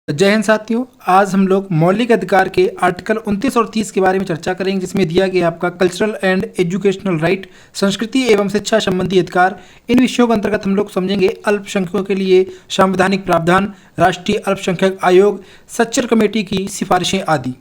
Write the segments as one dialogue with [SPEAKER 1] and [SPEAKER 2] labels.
[SPEAKER 1] जय हिंद साथियों। आज हम लोग मौलिक अधिकार के आर्टिकल 29 और 30 के बारे में चर्चा करेंगे, जिसमें दिया गया आपका कल्चरल एंड एजुकेशनल राइट, संस्कृति एवं शिक्षा संबंधी अधिकार। इन विषयों के अंतर्गत हम लोग समझेंगे अल्पसंख्यकों के लिए संवैधानिक प्रावधान, राष्ट्रीय अल्पसंख्यक आयोग, सच्चर कमेटी की सिफारिशें आदि।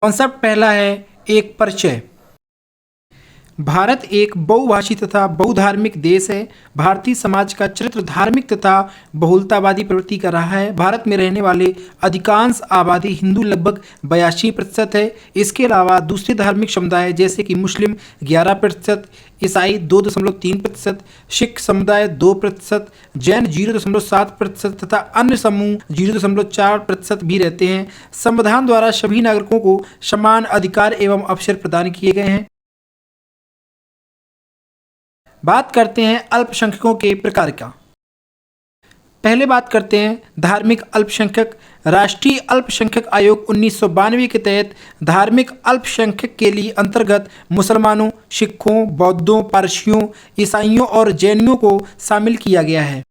[SPEAKER 1] कॉन्सेप्ट पहला है एक परिचय। भारत एक बहुभाषी तथा बहुधार्मिक देश है। भारतीय समाज का चरित्र धार्मिक तथा बहुलतावादी प्रवृत्ति का रहा है। भारत में रहने वाले अधिकांश आबादी हिंदू लगभग 82% है। इसके अलावा दूसरे धार्मिक समुदाय जैसे कि मुस्लिम 11%, ईसाई 2.3%, सिख समुदाय 2%, जैन 0.7% तथा अन्य समूह 0.4% भी रहते हैं। संविधान द्वारा सभी नागरिकों को समान अधिकार एवं अवसर प्रदान किए गए हैं। बात करते हैं अल्पसंख्यकों के प्रकार का। पहले बात करते हैं धार्मिक अल्पसंख्यक। राष्ट्रीय अल्पसंख्यक आयोग 1992 के तहत धार्मिक अल्पसंख्यक के लिए अंतर्गत मुसलमानों, सिखों, बौद्धों, पारसियों, ईसाइयों और जैनियों को शामिल किया गया है।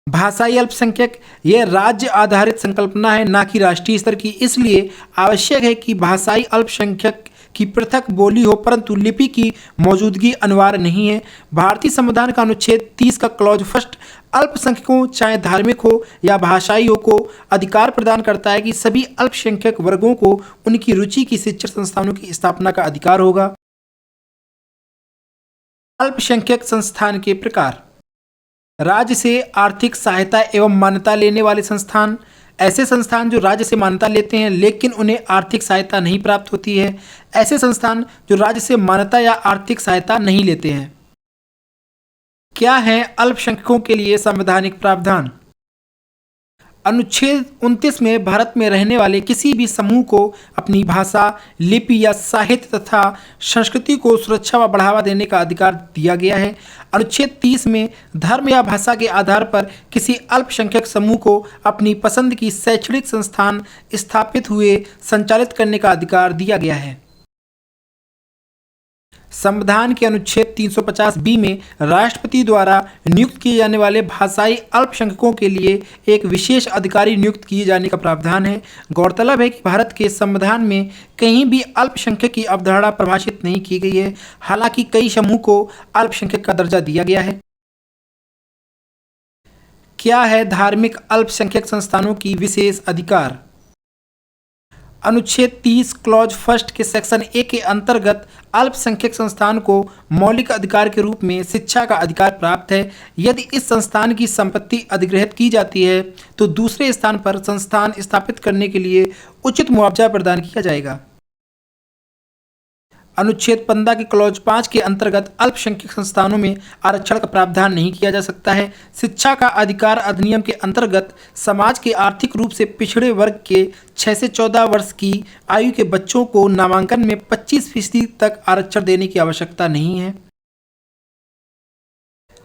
[SPEAKER 1] भाषाई अल्पसंख्यक यह राज्य आधारित संकल्पना है, ना कि राष्ट्रीय स्तर की। इसलिए आवश्यक है कि भाषाई अल्पसंख्यक की पृथक बोली हो, परंतु लिपि की मौजूदगी अनिवार्य नहीं है। भारतीय संविधान का अनुच्छेद 30 का क्लॉज फर्स्ट अल्पसंख्यकों, चाहे धार्मिक हो या भाषाई हो, को अधिकार प्रदान करता है कि सभी अल्पसंख्यक वर्गों को उनकी रुचि की शिक्षण संस्थानों की स्थापना का अधिकार होगा। अल्पसंख्यक संस्थान के प्रकार। राज्य से आर्थिक सहायता एवं मान्यता लेने वाले संस्थान। ऐसे संस्थान जो राज्य से मान्यता लेते हैं लेकिन उन्हें आर्थिक सहायता नहीं प्राप्त होती है। ऐसे संस्थान जो राज्य से मान्यता या आर्थिक सहायता नहीं लेते हैं। क्या है अल्पसंख्यकों के लिए संवैधानिक प्रावधान? अनुच्छेद 29 में भारत में रहने वाले किसी भी समूह को अपनी भाषा, लिपि या साहित्य तथा संस्कृति को सुरक्षा व बढ़ावा देने का अधिकार दिया गया है। अनुच्छेद 30 में धर्म या भाषा के आधार पर किसी अल्पसंख्यक समूह को अपनी पसंद की शैक्षणिक संस्थान स्थापित हुए संचालित करने का अधिकार दिया गया है। संविधान के अनुच्छेद 350 में राष्ट्रपति द्वारा नियुक्त किए जाने वाले भाषाई अल्पसंख्यकों के लिए एक विशेष अधिकारी नियुक्त किए जाने का प्रावधान है। गौरतलब है कि भारत के संविधान में कहीं भी अल्पसंख्यक की अवधारणा परिभाषित नहीं की गई है, हालांकि कई समूह को अल्पसंख्यक का दर्जा दिया गया है। क्या है धार्मिक अल्पसंख्यक संस्थानों की विशेष अधिकार? अनुच्छेद 30 क्लॉज फर्स्ट के सेक्शन ए के अंतर्गत अल्पसंख्यक संस्थान को मौलिक अधिकार के रूप में शिक्षा का अधिकार प्राप्त है। यदि इस संस्थान की संपत्ति अधिग्रहित की जाती है तो दूसरे स्थान पर संस्थान स्थापित करने के लिए उचित मुआवजा प्रदान किया जाएगा। अनुच्छेद 15 के क्लॉज 5 के अंतर्गत अल्पसंख्यक संस्थानों में आरक्षण का प्रावधान नहीं किया जा सकता है। शिक्षा का अधिकार अधिनियम के अंतर्गत समाज के आर्थिक रूप से पिछड़े वर्ग के 6 से 14 वर्ष की आयु के बच्चों को नामांकन में 25% तक आरक्षण देने की आवश्यकता नहीं है।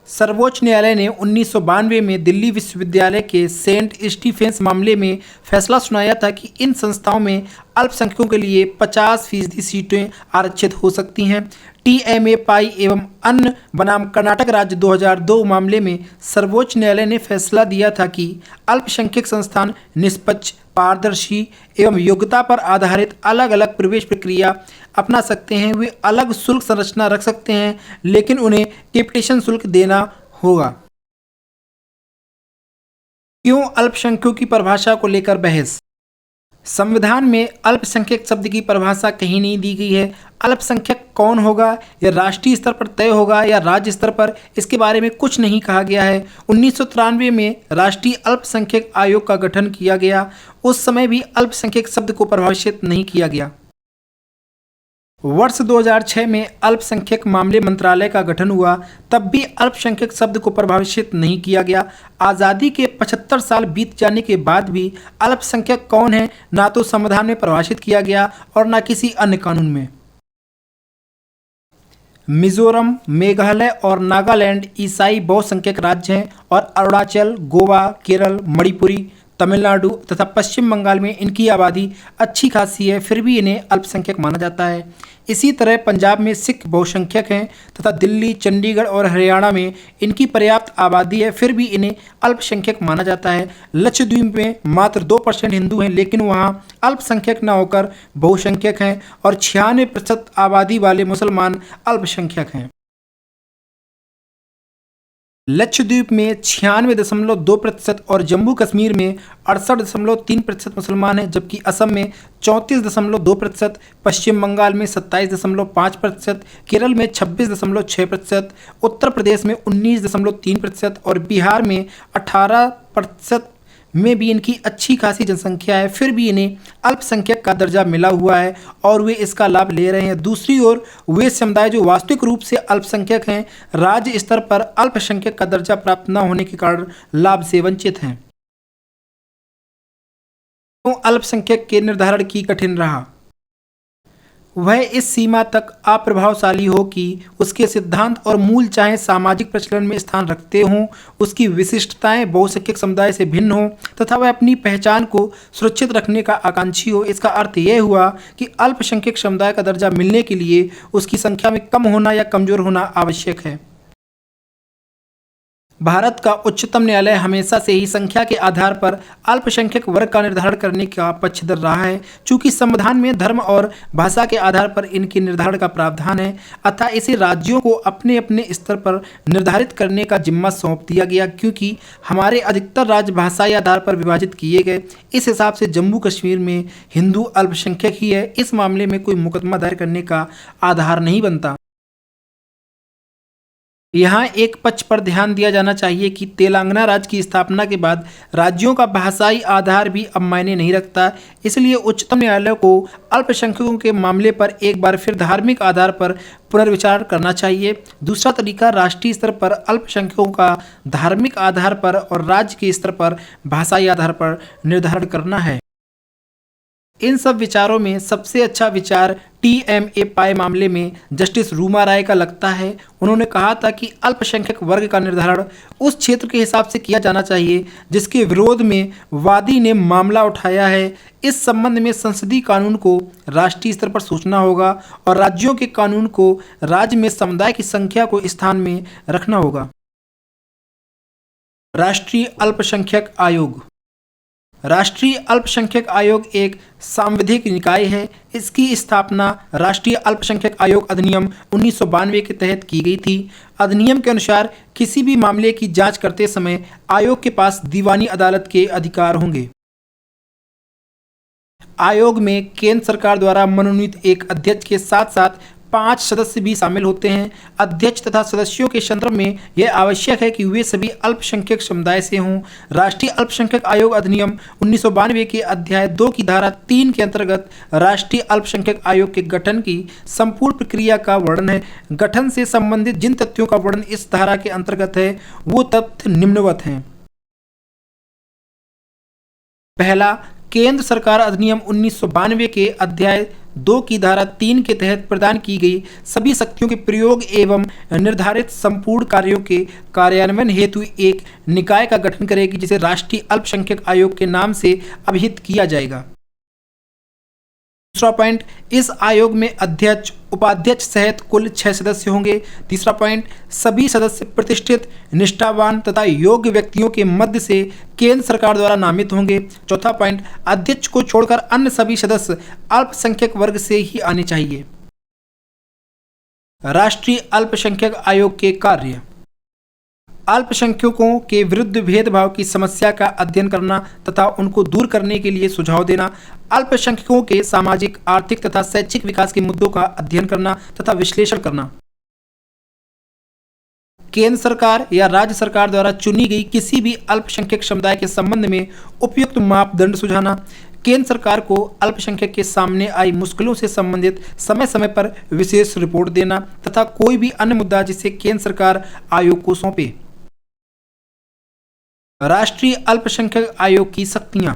[SPEAKER 1] सर्वोच्च न्यायालय ने 1992 में दिल्ली विश्वविद्यालय के सेंट स्टीफेंस मामले में फैसला सुनाया था कि इन संस्थाओं में अल्पसंख्यकों के लिए 50% सीटें आरक्षित हो सकती हैं। टीएमए पाई एवं अन्य बनाम कर्नाटक राज्य 2002 मामले में सर्वोच्च न्यायालय ने फैसला दिया था कि अल्पसंख्यक संस्थान निष्पक्ष, पारदर्शी एवं योग्यता पर आधारित अलग अलग प्रवेश प्रक्रिया अपना सकते हैं। वे अलग शुल्क संरचना रख सकते हैं, लेकिन उन्हें कैपिटेशन शुल्क देना होगा। क्यों अल्पसंख्यकों की परिभाषा को लेकर बहस? संविधान में अल्पसंख्यक शब्द की परिभाषा कहीं नहीं दी गई है। अल्पसंख्यक कौन होगा, यह राष्ट्रीय स्तर पर तय होगा या राज्य स्तर पर, इसके बारे में कुछ नहीं कहा गया है। 1993 में राष्ट्रीय अल्पसंख्यक आयोग का गठन किया गया। उस समय भी अल्पसंख्यक शब्द को परिभाषित नहीं किया गया। वर्ष 2006 में अल्पसंख्यक मामले मंत्रालय का गठन हुआ, तब भी अल्पसंख्यक शब्द को परिभाषित नहीं किया गया। आज़ादी के 75 साल बीत जाने के बाद भी अल्पसंख्यक कौन है ना तो संविधान में परिभाषित किया गया और ना किसी अन्य कानून में। मिजोरम, मेघालय और नागालैंड ईसाई बहुसंख्यक राज्य हैं और अरुणाचल, गोवा, केरल, मणिपुरी, तमिलनाडु तथा पश्चिम बंगाल में इनकी आबादी अच्छी खासी है, फिर भी इन्हें अल्पसंख्यक माना जाता है। इसी तरह पंजाब में सिख बहुसंख्यक हैं तथा दिल्ली, चंडीगढ़ और हरियाणा में इनकी पर्याप्त आबादी है, फिर भी इन्हें अल्पसंख्यक माना जाता है। लक्षद्वीप में मात्र 2% हिंदू हैं, लेकिन वहाँ अल्पसंख्यक न होकर बहुसंख्यक हैं और 96% आबादी वाले मुसलमान अल्पसंख्यक हैं। लक्षद्वीप में 96.2% और जम्मू कश्मीर में 68.3% मुसलमान हैं, जबकि असम में 34.2%, पश्चिम बंगाल में 27.5%, केरल में 26.6%, उत्तर प्रदेश में 19.3% और बिहार में 18% में भी इनकी अच्छी खासी जनसंख्या है, फिर भी इन्हें अल्पसंख्यक का दर्जा मिला हुआ है और वे इसका लाभ ले रहे हैं। दूसरी ओर वे समुदाय जो वास्तविक रूप से अल्पसंख्यक हैं, राज्य स्तर पर अल्पसंख्यक का दर्जा प्राप्त न होने के कारण लाभ से वंचित हैं। तो अल्पसंख्यक के निर्धारण की कठिन रहा। वह इस सीमा तक अप्रभावशाली हो कि उसके सिद्धांत और मूल चाहे सामाजिक प्रचलन में स्थान रखते हों, उसकी विशिष्टताएं बहुसंख्यक समुदाय से भिन्न हों तथा वह अपनी पहचान को सुरक्षित रखने का आकांक्षी हो। इसका अर्थ यह हुआ कि अल्पसंख्यक समुदाय का दर्जा मिलने के लिए उसकी संख्या में कम होना या कमजोर होना आवश्यक है। भारत का उच्चतम न्यायालय हमेशा से ही संख्या के आधार पर अल्पसंख्यक वर्ग का निर्धारण करने का पक्षधर रहा है। चूंकि संविधान में धर्म और भाषा के आधार पर इनके निर्धारण का प्रावधान है, अतः इसे राज्यों को अपने अपने स्तर पर निर्धारित करने का जिम्मा सौंप दिया गया। क्योंकि हमारे अधिकतर राज्य भाषाई आधार पर विभाजित किए गए, इस हिसाब से जम्मू कश्मीर में हिंदू अल्पसंख्यक ही है। इस मामले में कोई मुकदमा दायर करने का आधार नहीं बनता। यहाँ एक पक्ष पर ध्यान दिया जाना चाहिए कि तेलंगाना राज्य की स्थापना के बाद राज्यों का भाषाई आधार भी अब मायने नहीं रखता। इसलिए उच्चतम न्यायालय को अल्पसंख्यकों के मामले पर एक बार फिर धार्मिक आधार पर पुनर्विचार करना चाहिए। दूसरा तरीका राष्ट्रीय स्तर पर अल्पसंख्यकों का धार्मिक आधार पर और राज्य के स्तर पर भाषाई आधार पर निर्धारण करना है। इन सब विचारों में सबसे अच्छा विचार TMA पाए मामले में जस्टिस रूमा राय का लगता है। उन्होंने कहा था कि अल्पसंख्यक वर्ग का निर्धारण उस क्षेत्र के हिसाब से किया जाना चाहिए जिसके विरोध में वादी ने मामला उठाया है। इस संबंध में संसदीय कानून को राष्ट्रीय स्तर पर सोचना होगा और राज्यों के कानून को राज्य में समुदाय की संख्या को स्थान में रखना होगा। राष्ट्रीय अल्पसंख्यक आयोग। राष्ट्रीय अल्पसंख्यक आयोग एक सांविधिक निकाय है। इसकी स्थापना राष्ट्रीय अल्पसंख्यक आयोग अधिनियम 1992 के तहत की गई थी। अधिनियम के अनुसार किसी भी मामले की जांच करते समय आयोग के पास दीवानी अदालत के अधिकार होंगे। आयोग में केंद्र सरकार द्वारा मनोनीत एक अध्यक्ष के साथ साथ 5 सदस्य भी शामिल होते हैं। अध्यक्ष तथा सदस्यों के संदर्भ में यह आवश्यक है कि वे सभी अल्पसंख्यक समुदाय से हों। राष्ट्रीय अल्पसंख्यक आयोग अधिनियम 1992 के अध्याय 2 की धारा 3 के अंतर्गत राष्ट्रीय अल्पसंख्यक आयोग के गठन की संपूर्ण प्रक्रिया का वर्णन है। गठन से संबंधित जिन तथ्यों का वर्णन इस धारा के अंतर्गत है वो तथ्य निम्नवत हैं। पहला, केंद्र सरकार अधिनियम 1992 के अध्याय 2 की धारा 3 के तहत प्रदान की गई सभी शक्तियों के प्रयोग एवं निर्धारित संपूर्ण कार्यों के कार्यान्वयन हेतु एक निकाय का गठन करेगी जिसे राष्ट्रीय अल्पसंख्यक आयोग के नाम से अभिहित किया जाएगा। दूसरा पॉइंट, इस आयोग में अध्यक्ष, उपाध्यक्ष सहित कुल 6 सदस्य होंगे। तीसरा पॉइंट, सभी सदस्य प्रतिष्ठित, निष्ठावान तथा योग्य व्यक्तियों के मध्य से केंद्र सरकार द्वारा नामित होंगे। चौथा पॉइंट, अध्यक्ष को छोड़कर अन्य सभी सदस्य अल्पसंख्यक वर्ग से ही आने चाहिए। राष्ट्रीय अल्पसंख्यक आयोग के कार्य। अल्पसंख्यकों के विरुद्ध भेदभाव की समस्या का अध्ययन करना तथा उनको दूर करने के लिए सुझाव देना, अल्पसंख्यकों के सामाजिक, आर्थिक तथा शैक्षिक विकास के मुद्दों का अध्ययन करना तथा विश्लेषण करना, केंद्र सरकार या राज्य सरकार द्वारा चुनी गई किसी भी अल्पसंख्यक समुदाय के संबंध में उपयुक्त मापदंड सुझाना, केंद्र सरकार को अल्पसंख्यक के सामने आई मुश्किलों से संबंधित समय समय पर विशेष रिपोर्ट देना तथा कोई भी अन्य मुद्दा जिसे केंद्र सरकार आयोग को सौंपे। राष्ट्रीय अल्पसंख्यक आयोग की शक्तियां।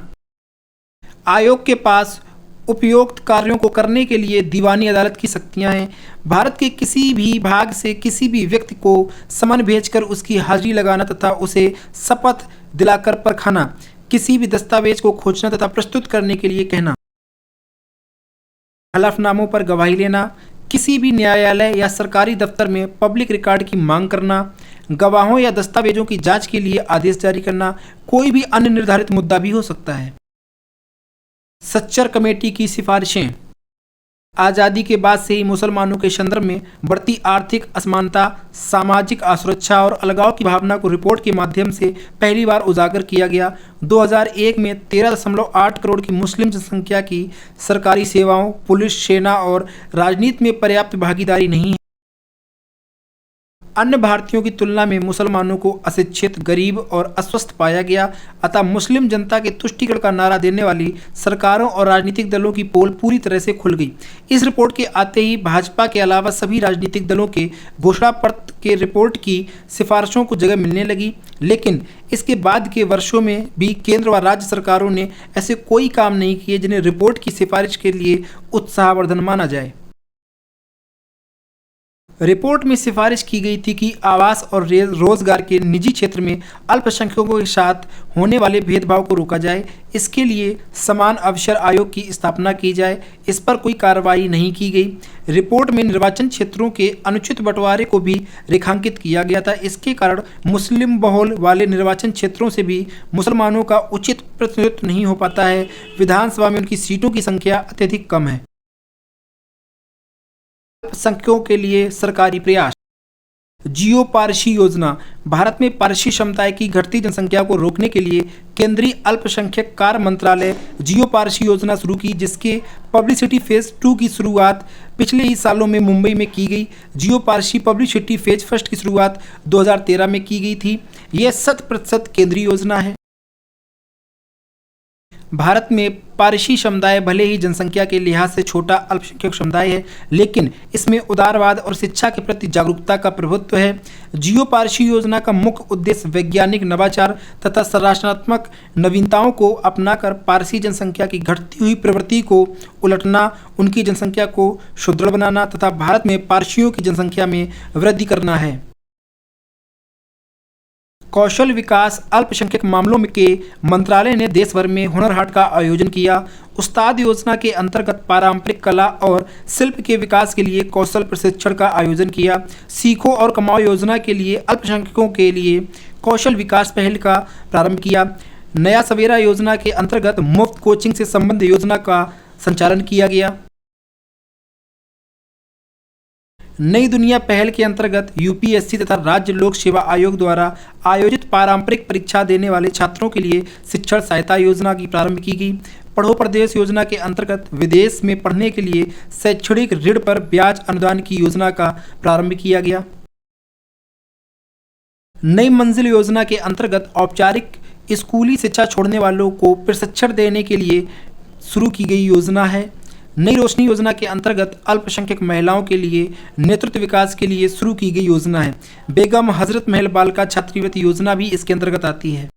[SPEAKER 1] आयोग के पास उपयुक्त कार्यों को करने के लिए दीवानी अदालत की शक्तियां हैं। भारत के किसी भी भाग से किसी भी व्यक्ति को समन भेजकर उसकी हाजिरी लगाना तथा उसे शपथ दिलाकर परखाना, किसी भी दस्तावेज को खोजना तथा प्रस्तुत करने के लिए कहना, हलफनामों पर गवाही लेना, किसी भी न्यायालय या सरकारी दफ्तर में पब्लिक रिकॉर्ड की मांग करना, गवाहों या दस्तावेजों की जांच के लिए आदेश जारी करना, कोई भी अन्य निर्धारित मुद्दा भी हो सकता है। सच्चर कमेटी की सिफारिशें। आज़ादी के बाद से ही मुसलमानों के संदर्भ में बढ़ती आर्थिक असमानता, सामाजिक असुरक्षा और अलगाव की भावना को रिपोर्ट के माध्यम से पहली बार उजागर किया गया। 2001 में 13.8 करोड़ की मुस्लिम जनसंख्या की सरकारी सेवाओं, पुलिस, सेना और राजनीति में पर्याप्त भागीदारी नहीं है। अन्य भारतीयों की तुलना में मुसलमानों को अशिक्षित, गरीब और अस्वस्थ पाया गया। अतः मुस्लिम जनता के तुष्टीकरण का नारा देने वाली सरकारों और राजनीतिक दलों की पोल पूरी तरह से खुल गई। इस रिपोर्ट के आते ही भाजपा के अलावा सभी राजनीतिक दलों के घोषणा पत्र के रिपोर्ट की सिफारिशों को जगह मिलने लगी। लेकिन इसके बाद के वर्षों में भी केंद्र व राज्य सरकारों ने ऐसे कोई काम नहीं किए जिन्हें रिपोर्ट की सिफारिश के लिए उत्साहवर्धन माना जाए। रिपोर्ट में सिफारिश की गई थी कि आवास और रोजगार के निजी क्षेत्र में अल्पसंख्यकों के साथ होने वाले भेदभाव को रोका जाए। इसके लिए समान अवसर आयोग की स्थापना की जाए। इस पर कोई कार्रवाई नहीं की गई। रिपोर्ट में निर्वाचन क्षेत्रों के अनुचित बंटवारे को भी रेखांकित किया गया था। इसके कारण मुस्लिम बहुल वाले निर्वाचन क्षेत्रों से भी मुसलमानों का उचित प्रतिनिधित्व नहीं हो पाता है। विधानसभा में उनकी सीटों की संख्या अत्यधिक कम है। अल्पसंख्यकों के लिए सरकारी प्रयास। जियो पारसी योजना। भारत में पारसी समुदाय की घटती जनसंख्या को रोकने के लिए केंद्रीय अल्पसंख्यक कार्य मंत्रालय जियो पारसी योजना शुरू की, जिसके पब्लिसिटी फेज 2 की शुरुआत पिछले ही सालों में मुंबई में की गई। जियो पारसी पब्लिसिटी फेज 1 की शुरुआत 2013 में की गई थी। यह 100% केंद्रीय योजना है। भारत में पारसी समुदाय भले ही जनसंख्या के लिहाज से छोटा अल्पसंख्यक समुदाय है, लेकिन इसमें उदारवाद और शिक्षा के प्रति जागरूकता का प्रभुत्व है। जियो पारसी योजना का मुख्य उद्देश्य वैज्ञानिक नवाचार तथा संरचनात्मक नवीनताओं को अपनाकर पारसी जनसंख्या की घटती हुई प्रवृत्ति को उलटना, उनकी जनसंख्या को सुदृढ़ बनाना तथा भारत में पारसियों की जनसंख्या में वृद्धि करना है। कौशल विकास। अल्पसंख्यक मामलों के मंत्रालय ने देश भर में हुनर हाट का आयोजन किया। उस्ताद योजना के अंतर्गत पारंपरिक कला और शिल्प के विकास के लिए कौशल प्रशिक्षण का आयोजन किया। सीखो और कमाओ योजना के लिए अल्पसंख्यकों के लिए कौशल विकास पहल का प्रारंभ किया। नया सवेरा योजना के अंतर्गत मुफ्त कोचिंग से संबंधित योजना का संचालन किया गया। नई दुनिया पहल के अंतर्गत यूपीएससी तथा राज्य लोक सेवा आयोग द्वारा आयोजित पारंपरिक परीक्षा देने वाले छात्रों के लिए शिक्षण सहायता योजना की प्रारंभ की गई। पढ़ो प्रदेश योजना के अंतर्गत विदेश में पढ़ने के लिए शैक्षणिक ऋण पर ब्याज अनुदान की योजना का प्रारंभ किया गया। नई मंजिल योजना के अंतर्गत औपचारिक स्कूली शिक्षा छोड़ने वालों को प्रशिक्षण देने के लिए शुरू की गई योजना है। नई रोशनी योजना के अंतर्गत अल्पसंख्यक महिलाओं के लिए नेतृत्व विकास के लिए शुरू की गई योजना है। बेगम हजरत महल बालिका छात्रवृत्ति योजना भी इसके अंतर्गत आती है।